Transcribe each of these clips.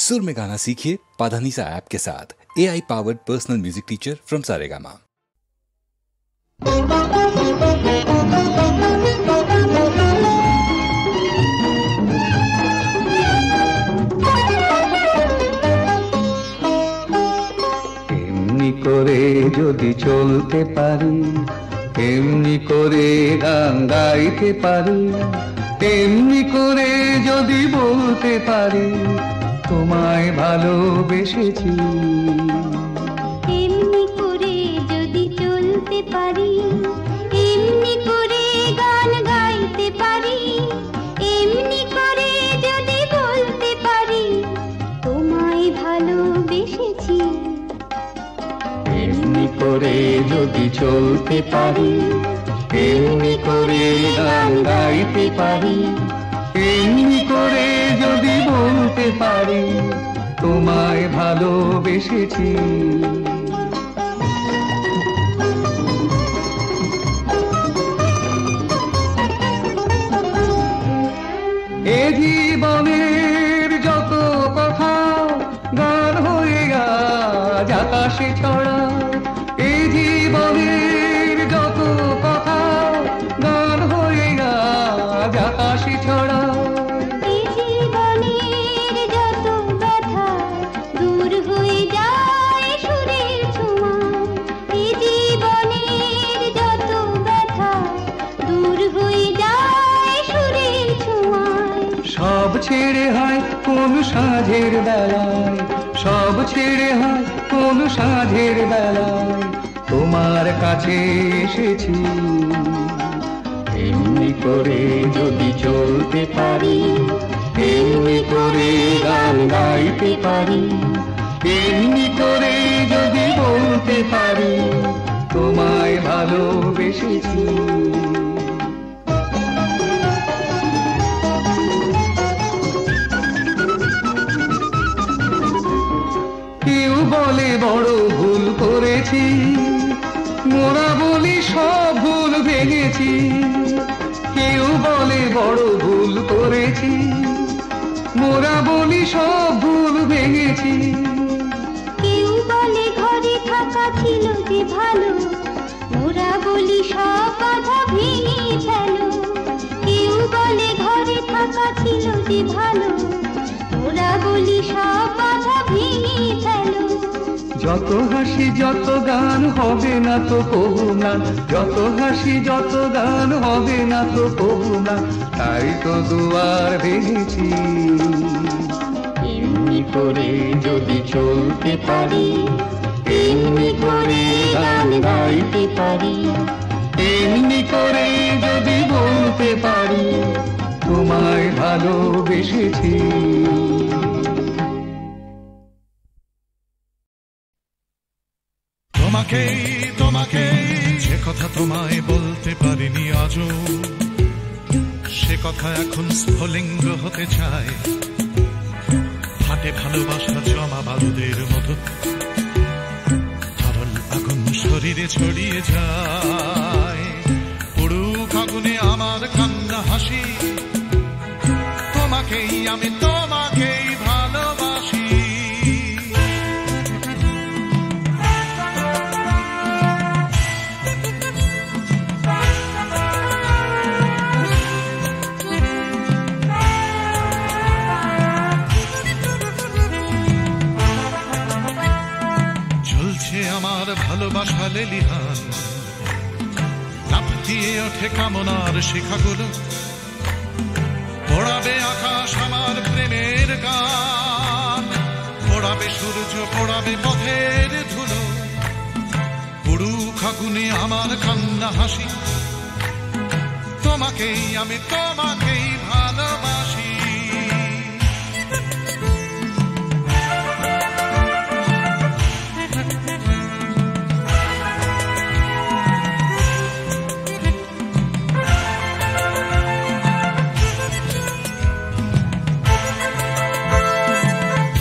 सुर में गाना सीखिए पाधानीसा ऐप के साथ। AI powered personal music teacher from Saregama. এমনি করে যদি চলতে পারি, এমনি করে গান গাইতে পারি, এমনি করে যদি বলতে পারি তোমায় ভালোবেসেছি, এমনি করে যদি চলতে পারি, এমনি করে গান গাইতে পারি, এমনি করে যদি বলতে পারি তোমায় ভালোবেসেছি, এমনি করে যদি চলতে পারি, এমনি করে গান গাইতে পারি, এমনি করে যদি বলতে পারি তোমায় ভালোবেসেছি। এ জীবনের যত কথা গান হয়ে আজ আকাশে ছড়া, এ জীবনের যত কথা গান হয়ে আজ আকাশে ছড়া, এই জীবনের যত ব্যথা দূর হয়ে যায় সুরের ছোঁয়ায়, এই জীবনের যত ব্যথা দূর হয়ে যায় সুরের ছোঁয়ায়, সব ছেড়ে হয় কোন সাঁঝের বেলায়, সব ছেড়ে হয় কোন সাঁঝের বেলায় তোমার কাছে এসেছি, এমনি করে যদি চলতে পারি, এমনি করে গান গাইতে পারি, এমনি করে যদি বলতে পারি তোমায় ভালোবেসেছি। কেউ বলে বড় ভুল করেছি, মোরা বলি সব ভুল ভেঙেছি, কেউ বলে বড় ভুল করেছি, মোরা বলি সব ভুল ভেঙেছি, কেউ বলে ঘরে থাকা ছিল যে ভালো, মোরা বলি সব বাধা ভেঙে ফেলো, কেউ বলে ঘরে থাকা ছিল যে ভালো, মোরা বলি সব বাধা ভেঙে ফেলো, যত হাসি যত গান হবে না তো কবু না, যত হাসি যত গান হবে না তো কবু না, তাই তো দুয়ার ভেঙেছি, এমনি করে যদি চলতে পারি, এমনি করে গান গাইতে পারি, এমনি করে যদি বলতে পারি তোমায় ভালোবেসেছি। তোমাকেই তোমাকেই যে কথা তোমায় বলতে পারিনি আজও, সে কথা এখন স্ফুলিঙ্গ হতে চায়, হাতে ভালোবাসা জমা বারুদের মতো, তরল আগুন শরীরে ছড়িয়ে যায়, পুরুক আগুনে আমার কান্না হাসি, তোমাকেই আমি তোমাকেই ভালোবাসি। আমার ভালোবাসা লেলিহান, লাফ দিয়ে ওঠে কামনার শিখাগুলো, পড়াবে আকাশ আমার প্রেমের গান, পড়াবে সূর্য পড়াবে পথের ধুলো, পুরুক আগুনে আমার কান্না হাসি, তোমাকেই আমি তোমাকেই ভালোবাসি।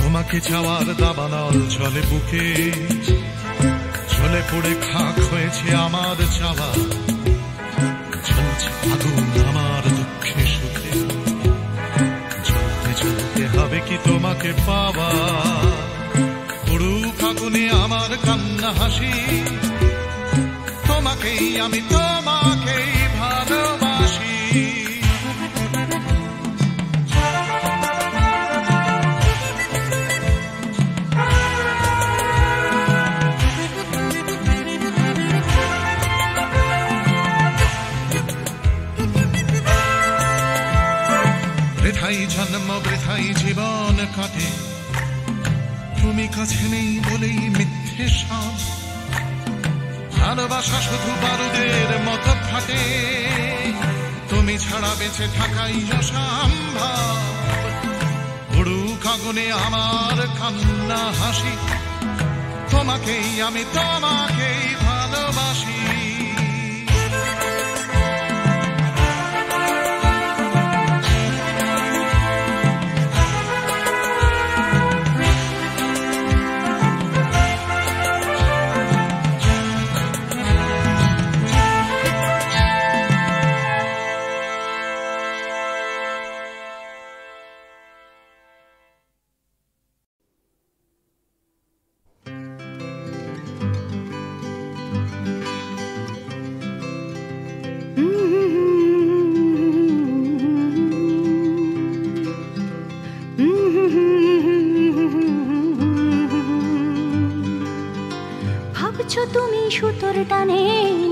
তোমাকে চাওয়ার দাবানল চলে বুকে, চলে পড়ে খাক হয়েছে আমার চাওয়া, চলছে আগুন আমার দুঃখে সুখে, চলতে চলতে হবে কি তোমাকে পাওয়া পুরু ফাগুনে আমার কান্না হাসি তোমাকেই আমি তোমাকেই ভালোবাসি বৃথাই জন্ম বৃথাই জীবন কাটে তুমি কাছে নেই বলেই মিথ্যে সব ভালোবাসা শুধু বারুদের মতো ফাটে তুমি ছাড়া বেঁচে থাকাই অসম্ভব পুরু কাগুনে আমার কান্না হাসি তোমাকেই আমি তোমাকেই ভালোবাসি তুমি সুতোর টানে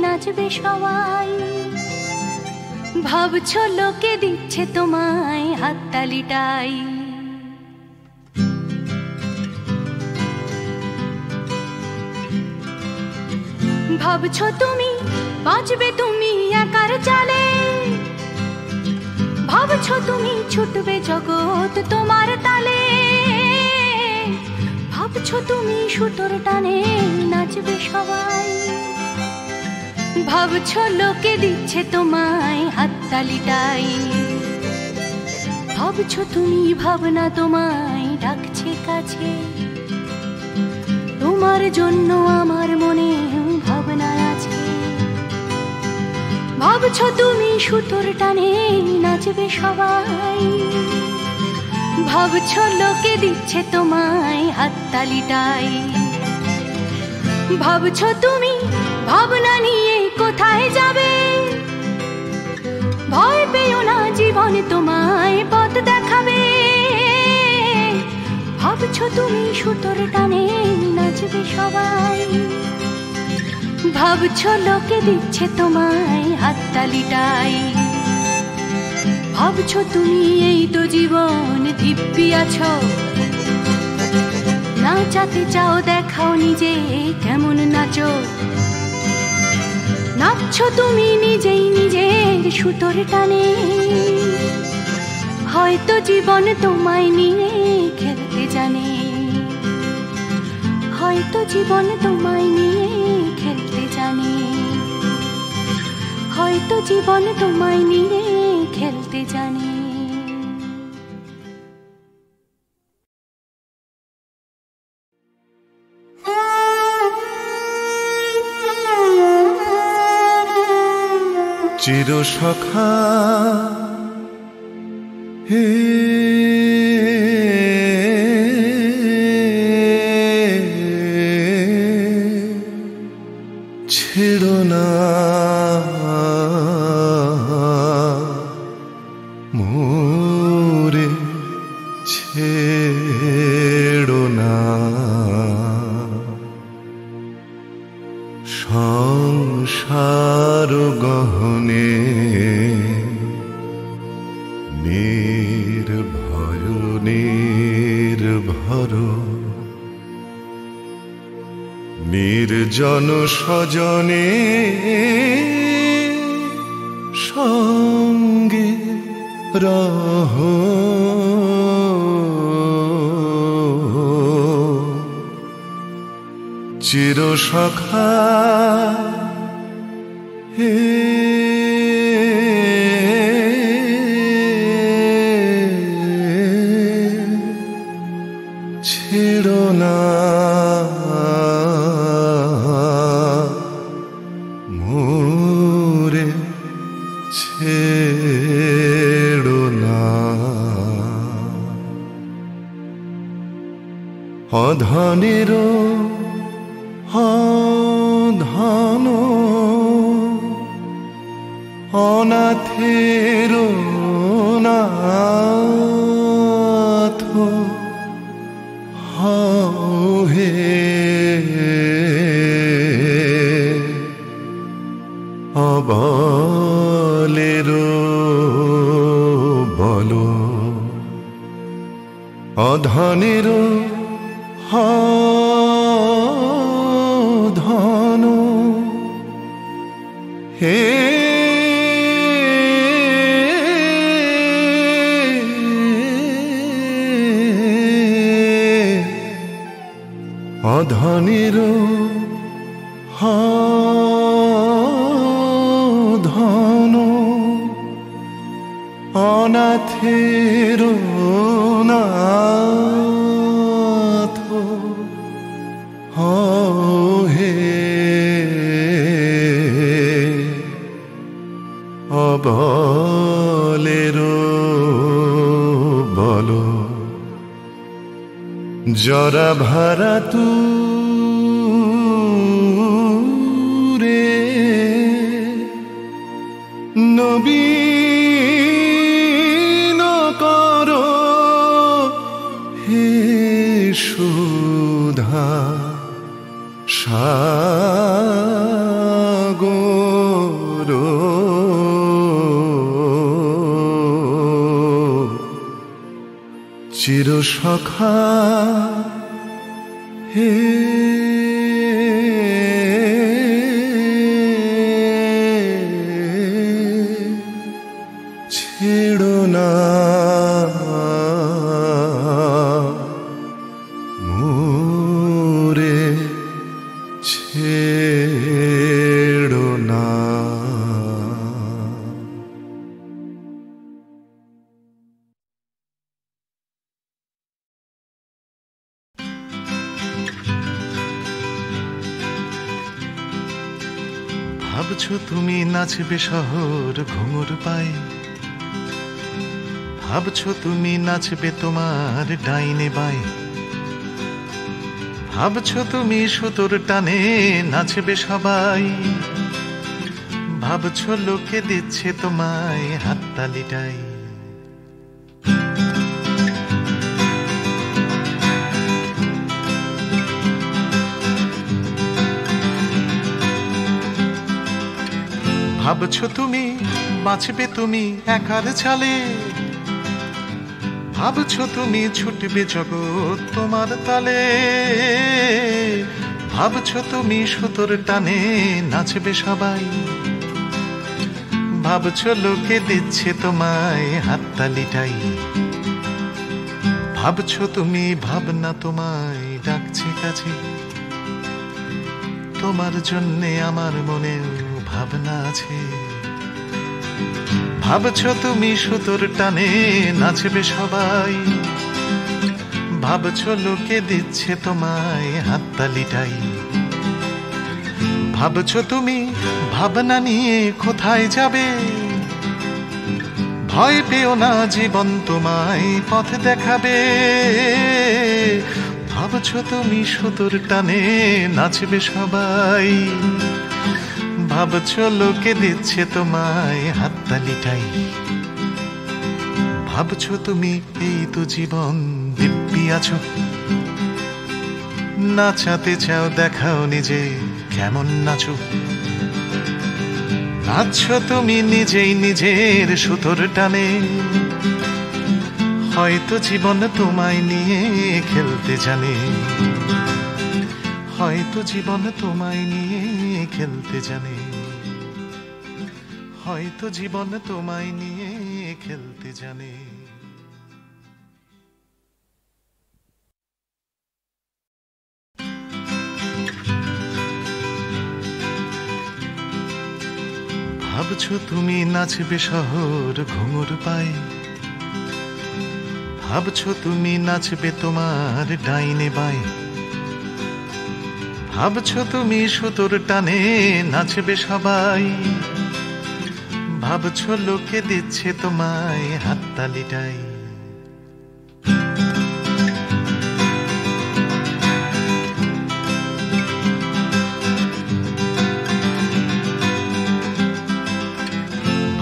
নাচবে সবাই ভাবছো লোকে দিচ্ছে তোমায় হাততালিটাই ভাবছো তুমি বাঁচবে তুমি একার চালে ভাবছো তুমি ছুটবে জগৎ তোমার তালে ভাবছো তুমি সুতোর টানে নাচবে সবাই ভাবছো লোকে দিচ্ছে তোমায় হাততালিটাই ভাবছো তুমি ভাবনা তোমায় ডাকছে কাছে তোমার জন্য আমার মনে ভাবনা আছে ভাবছো তুমি সুতোর টানে নাচবে সবাই ভাবছো লোকে দিচ্ছে তোমায় হাততালিটাই ভাবছো তুমি ভাবনা নিয়ে কোথায় যাবে ভয় পেও না জীবন তোমায় পথ দেখাবে ভাবছো তুমি সুতোর টানে নাচবে সবাই ভাবছো লোকে দিচ্ছে তোমায় হাততালিটাই ভাবছো তুমি এই তো জীবন দিব্যি আছো নাচাতে চাও দেখাও নিজে কেমন নাচো নাচছো তুমি নিজেই নিজের সুতোর টানে হয়তো জীবন তোমায় নিয়ে খেলতে জানে হয়তো জীবন তোমায় নিয়ে খেলতে জানে হয়তো জীবন তোমায় নিয়ে খেলতে জানে চির সখা হে ছেড়ো না মোরে ছেড়ো না সংসার গহনে নির্ভয় নির্ভর নির্জন স্বজনে সঙ্গে রহ চির সখা হে ছেড়ো না মোরে ছেড়ো না অধনের ধন অনাথের নাথ হে অবলের বল অধনের ধন হে অধনের ধন অনাথের নাথ হে অবলের বল জরা ভারা তু রে নবীন কর হে সুধা সাগর চির সখা হে ছেড়ো না মোরে ছেড়ো না ভাবছো তুমি নাচবে শহর ঘুঙুর পায়ে ভাবছো তুমি নাচবে তোমার ডাইনে বায়ে ভাবছো তুমি সুতোর টানে নাচবে সবাই ভাবছো লোকে দিচ্ছে তোমায় হাততালিটাই ভাবছো তুমি বাঁচবে তুমি একার ছালে ভাবছো তুমি ছুটবে জগৎ তোমার তালে ভাবছো তুমি সুতোর টানে নাচবে সবাই ভাবছো লোকে দিচ্ছে তোমায় হাততালিটাই ভাবছো তুমি ভাবনা তোমায় ডাকছে কাছে তোমার জন্যে আমার মনেও ভাবনা আছে ভাবছো তুমি সুতোর টানে নাচবে সবাই ভাবছো লোকে দিচ্ছে তোমায় হাততালিটাই ভাবছো তুমি ভাবনা নিয়ে কোথায় যাবে ভয় পেও না জীবন তোমায় পথ দেখাবে ভাবছো তুমি সুতোর টানে নাচবে সবাই ভাবছো লোকে দিচ্ছে তোমায় হাততালিটাই ভাবছো তুমি এই তো জীবন দিব্যি আছো নাচাতে চাও দেখাও নিজে কেমন নাচো নাচছো তুমি নিজেই নিজের সুতোর টানে হয়তো জীবন তোমায় নিয়ে খেলতে জানে হয়তো জীবন তোমায় নিয়ে খেলতে জানে হয়তো জীবন তোমায় নিয়ে খেলতে জানে ভাবছো তুমি নাচবে শহর ঘুঙুর পায়ে ভাবছো তুমি নাচবে তোমার ডাইনে বায়ে ভাবছো তুমি সুতোর টানে নাচবে সবাই ভাবছো লোকে দিচ্ছে তোমায় হাততালিটাই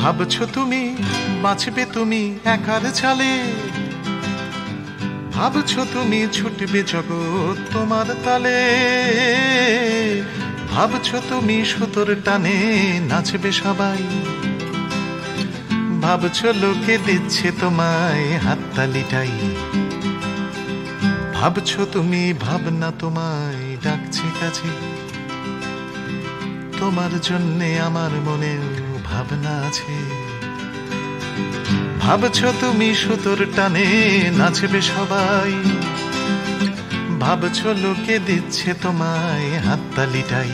ভাবছো তুমি বাঁচবে তুমি একার চালে, ভাবছো তুমি ছুটবে জগৎ তোমার তালে, ভাবছো তুমি সুতোর টানে নাচবে সবাই, ভাবছো লোকে দিচ্ছে তোমায় হাততালিটাই, ভাবছো তুমি ভাবনা তোমায় ডাকছে কাছে, তোমার জন্যে আমার মনেও ভাবনা আছে, ভাবছো তুমি সুতোর টানে নাচবে সবাই, ভাবছো লোকে দিচ্ছে তোমায় হাততালিটাই,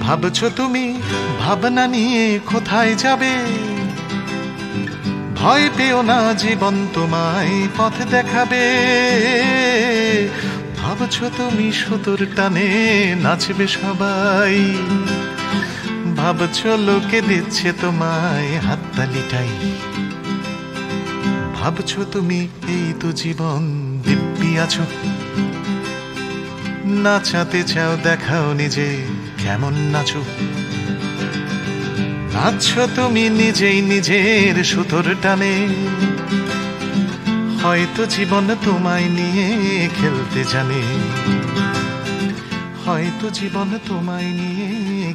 ভাবছো তুমি ভাবনা নিয়ে কোথায় যাবে, ভয় পেও না জীবন তোমায় পথ দেখাবে, ভাবছো তুমি সুতোর টানে নাচবে সবাই, ভাবছো লোকে দিচ্ছে তোমায় হাততালিটাই, ভাবছো তুমি এই তো জীবন দিব্যি আছো, নাচাতে চাও দেখাও নিজে কেমন নাচো, নাচছো তুমি নিজেই নিজের সুতোর টানে, হয়তো জীবন তোমায় নিয়ে খেলতে জানে, হয়তো জীবন তোমায় নিয়ে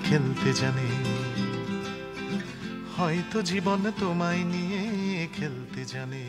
খেলতে জানে, হয়তো জীবন তোমায় নিয়ে খেলতে জানে।